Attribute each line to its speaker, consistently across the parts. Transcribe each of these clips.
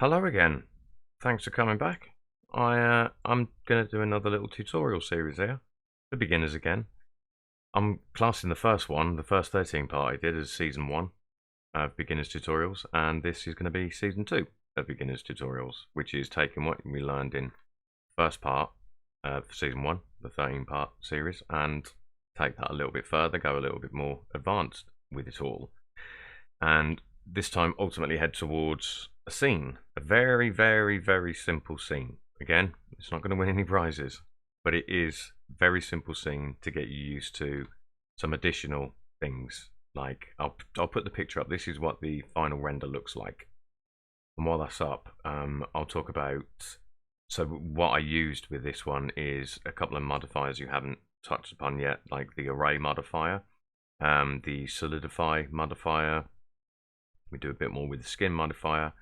Speaker 1: Hello again. Thanks for coming back. I'm gonna do another little tutorial series here for beginners again. I'm classing the first one, the first 13 part I did, as season 1 of beginners tutorials, and this is going to be season 2 of beginners tutorials, which is taking what we learned in first part of season 1, the 13 part series, and take that a little bit further, go a little bit more advanced with it all, and this time ultimately head towards a scene, a very, very, very simple scene. Again, it's not going to win any prizes, but it is a very simple scene to get you used to some additional things. Like, I'll put the picture up. This is what the final render looks like. And while that's up, I'll talk about, so what I used with this one is a couple of modifiers you haven't touched upon yet, like the array modifier, the solidify modifier. We do a bit more with the skin modifier,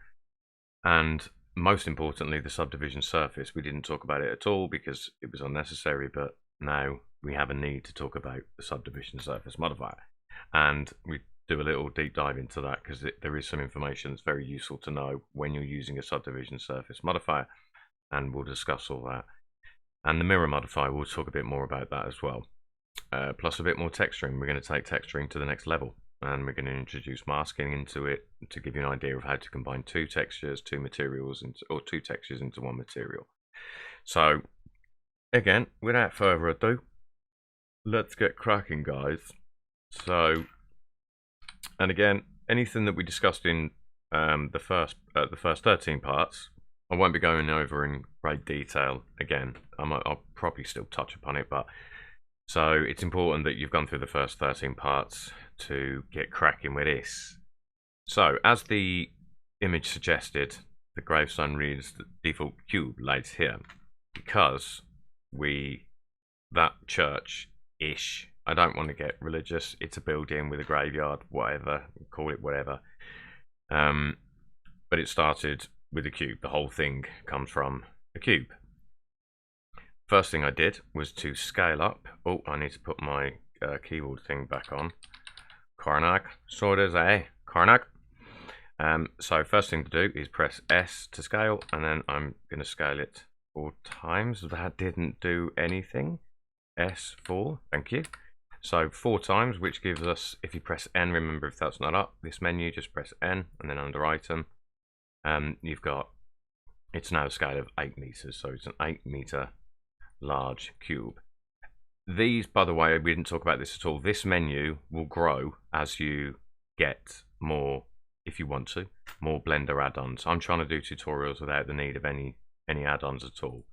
Speaker 1: and most importantly the subdivision surface. We didn't talk about it at all because it was unnecessary, but now we have a need to talk about the subdivision surface modifier, and we do a little deep dive into that because there is some information that's very useful to know when you're using a subdivision surface modifier, and we'll discuss all that. And the mirror modifier, we'll talk a bit more about that as well, plus a bit more texturing. We're going to take texturing to the next level, and we're going to introduce masking into it to give you an idea of how to combine two textures, two materials, or two textures into one material. So again, without further ado, let's get cracking, guys. So, and again, anything that we discussed in the first 13 parts, I won't be going over in great detail again. I'll probably still touch upon it, but so it's important that you've gone through the first 13 parts to get cracking with this. So, as the image suggested, the gravestone reads the default cube laid here because that church-ish, I don't want to get religious, it's a building with a graveyard, whatever, call it whatever. But it started with a cube. The whole thing comes from a cube. First thing I did was to scale up. Oh, I need to put my keyboard thing back on. Karnak, so does a Karnak. So first thing to do is press S to scale, and then I'm going to scale it 4 times. That didn't do anything. S4, thank you. So 4 times, which gives us, if you press N, remember if that's not up, this menu, just press N, and then under item, you've got, it's now a scale of 8 meters, so it's an 8 meter large cube. These, by the way, we didn't talk about this at all. This menu will grow as you get more, if you want to, more Blender add-ons. I'm trying to do tutorials without the need of any add-ons at all.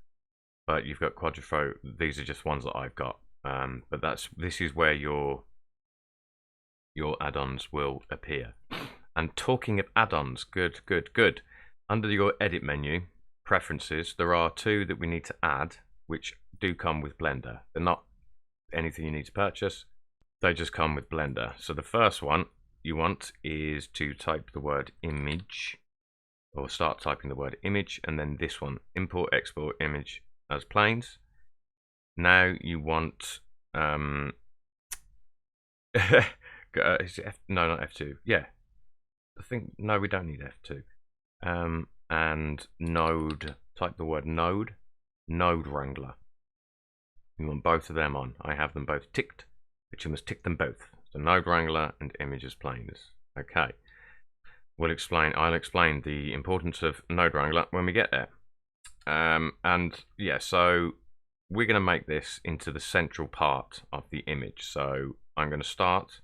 Speaker 1: But you've got Quadrifold. These are just ones that I've got. But this is where your add-ons will appear. And talking of add-ons, good. Under your edit menu, preferences, there are 2 that we need to add, which do come with Blender. They're not anything you need to purchase, they just come with Blender. So the first one you want is to type the word image, or start typing the word image, and then this one, import export image as planes. Now you want is it F, no, not F2, yeah, I think, no, we don't need F2. And node, type the word node wrangler. You want both of them on. I have them both ticked, but you must tick them both. So node wrangler and images planes. Okay. I'll explain the importance of node wrangler when we get there. And yeah, so we're going to make this into the central part of the image. So I'm going to start,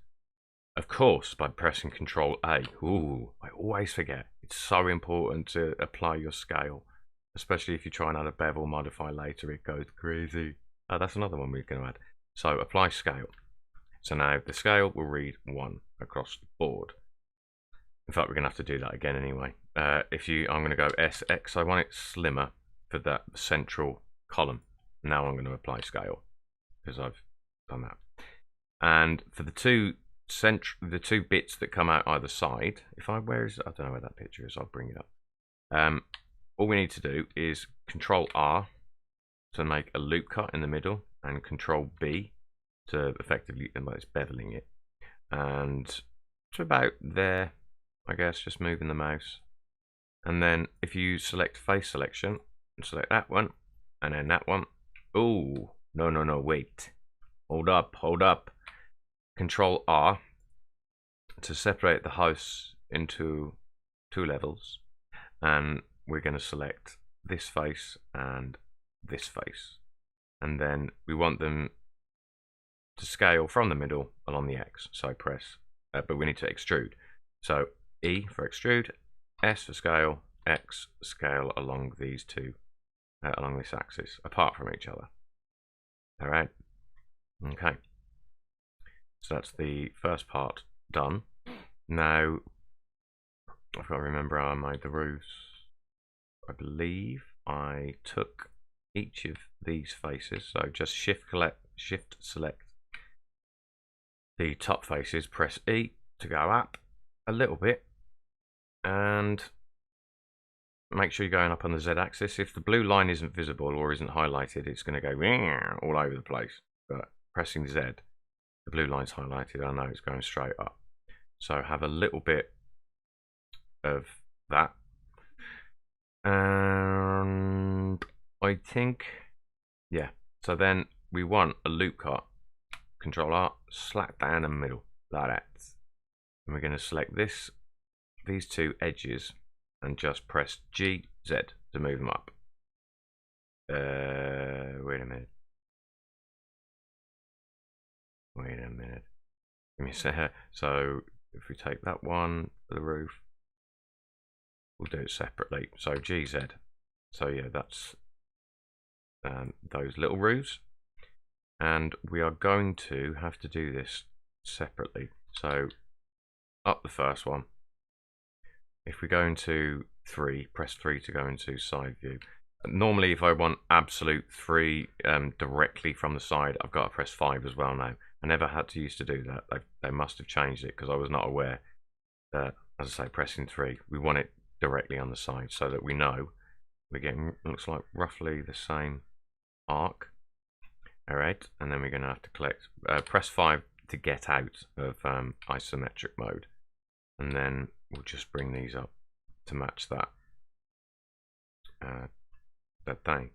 Speaker 1: of course, by pressing Control A. Ooh, I always forget. It's so important to apply your scale, especially if you try and add a bevel modify later, it goes crazy. Oh, that's another one we're going to add. So apply scale. So now the scale will read 1 across the board. In fact, we're going to have to do that again anyway. I'm going to go SX. I want it slimmer for that central column. Now I'm going to apply scale because I've done that. And for the two bits that come out either side, I don't know where that picture is. I'll bring it up. All we need to do is Control R to make a loop cut in the middle, and Control B to effectively, it's beveling it, and to about there, I guess, just moving the mouse. And then if you select face selection, and select that one, and then that one. Oh, no, wait. Hold up. Control R to separate the house into 2 levels. And we're going to select this face and this face. And then we want them to scale from the middle along the X. So press, but we need to extrude. So E for extrude, S for scale, X scale along these two, along this axis, apart from each other. All right. Okay. So that's the first part done. Now, I've got to remember how I made the roofs. I believe I took each of these faces, so just shift select the top faces, press E to go up a little bit, and make sure you're going up on the Z axis. If the blue line isn't visible or isn't highlighted, it's going to go all over the place. But pressing Z, the blue line's highlighted, I know it's going straight up. So have a little bit of that. And I think, yeah, so then we want a loop cut. Control R, slap down the middle, like that. And we're going to select these 2 edges, and just press G, Z to move them up. Wait a minute. Give me a second. So if we take that one for the roof, we'll do it separately. So GZ. So yeah, that's those little roofs. And we are going to have to do this separately. So up the first one. If we go into 3, press 3 to go into side view. Normally, if I want absolute 3 directly from the side, I've got to press 5 as well now. I never had to used to do that. They must have changed it because I was not aware that, as I say, pressing 3, we want it directly on the side so that we know we're getting, looks like roughly the same arc. All right, and then we're going to have to press 5 to get out of isometric mode, and then we'll just bring these up to match that that thing.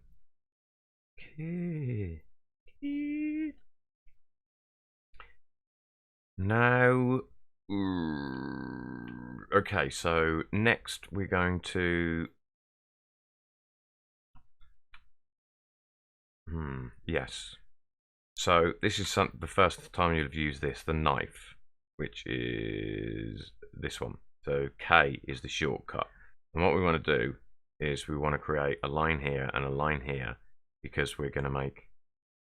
Speaker 1: Now, okay, so next we're going to yes. So this is the first time you'll have used this, the knife, which is this one. So K is the shortcut. And what we want to do is we want to create a line here and a line here because we're going to make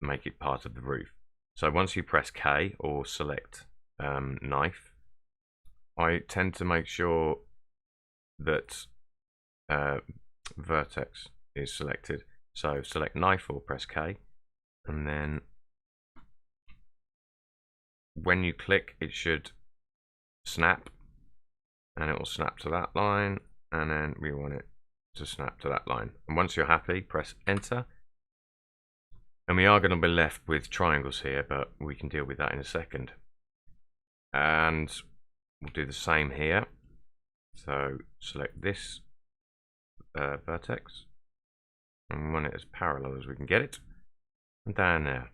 Speaker 1: it part of the roof. So once you press K or select knife, I tend to make sure that vertex is selected. So select knife or press K, and then when you click, it should snap, and it will snap to that line, and then we want it to snap to that line. And once you're happy, press enter. And we are going to be left with triangles here, but we can deal with that in a second. And we'll do the same here. So select this vertex, and we want it as parallel as we can get it, and down there.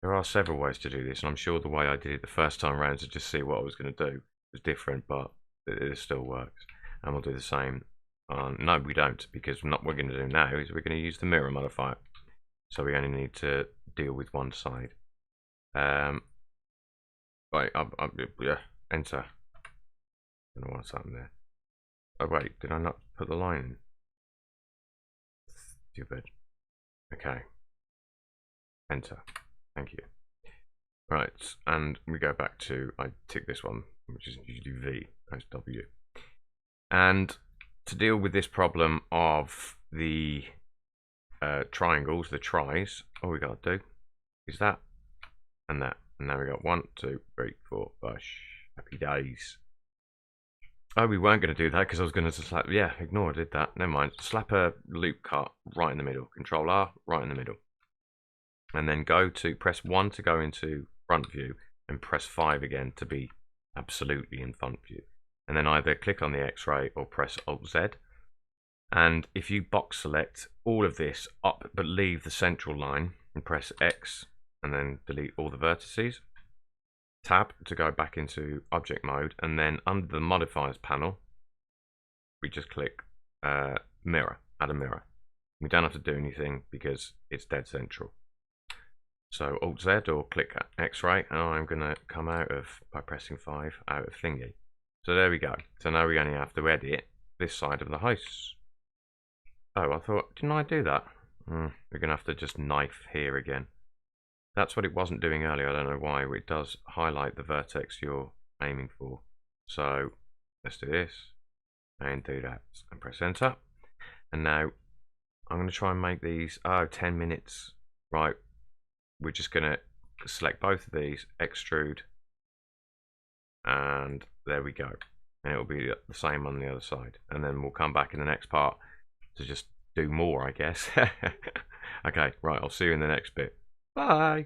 Speaker 1: There are several ways to do this, and I'm sure the way I did it the first time around to just see what I was going to do was different, but it still works. And we'll do the same. No, we don't, because what we're going to do now is we're going to use the mirror modifier. So we only need to deal with one side. Right, yeah, enter. I don't know what's happened there. Oh wait, did I not put the line in? Stupid. Okay. Enter. Thank you. Right, and we go back to, I tick this one, which is usually V, that's W. And to deal with this problem of the triangles, the tries, all we got to do is that and that. And now we got 1, 2, 3, 4, bush. Happy days. Oh, we weren't going to do that because I was going to slap, yeah, ignore, I did that. Never mind. Slap a loop cut right in the middle. Control R, right in the middle. And then press 1 to go into front view, and press 5 again to be absolutely in front view. and then either click on the X-ray or press Alt-Z. And if you box select all of this up but leave the central line and press X and then delete all the vertices, tab to go back into object mode, and then under the modifiers panel we just click mirror, add a mirror. We don't have to do anything because it's dead central. So Alt-Z or click X-ray, and I'm going to come out of, by pressing 5, out of thingy. So there we go. So now we only have to edit this side of the house. Oh, I thought, didn't I do that? We're going to have to just knife here again. That's what it wasn't doing earlier. I don't know why. It does highlight the vertex you're aiming for. So let's do this and do that and press enter. And now I'm going to try and make these 10 minutes. Right, we're just going to select both of these, extrude, and there we go. And it will be the same on the other side. And then we'll come back in the next part to just do more, I guess. Okay, right, I'll see you in the next bit. Bye.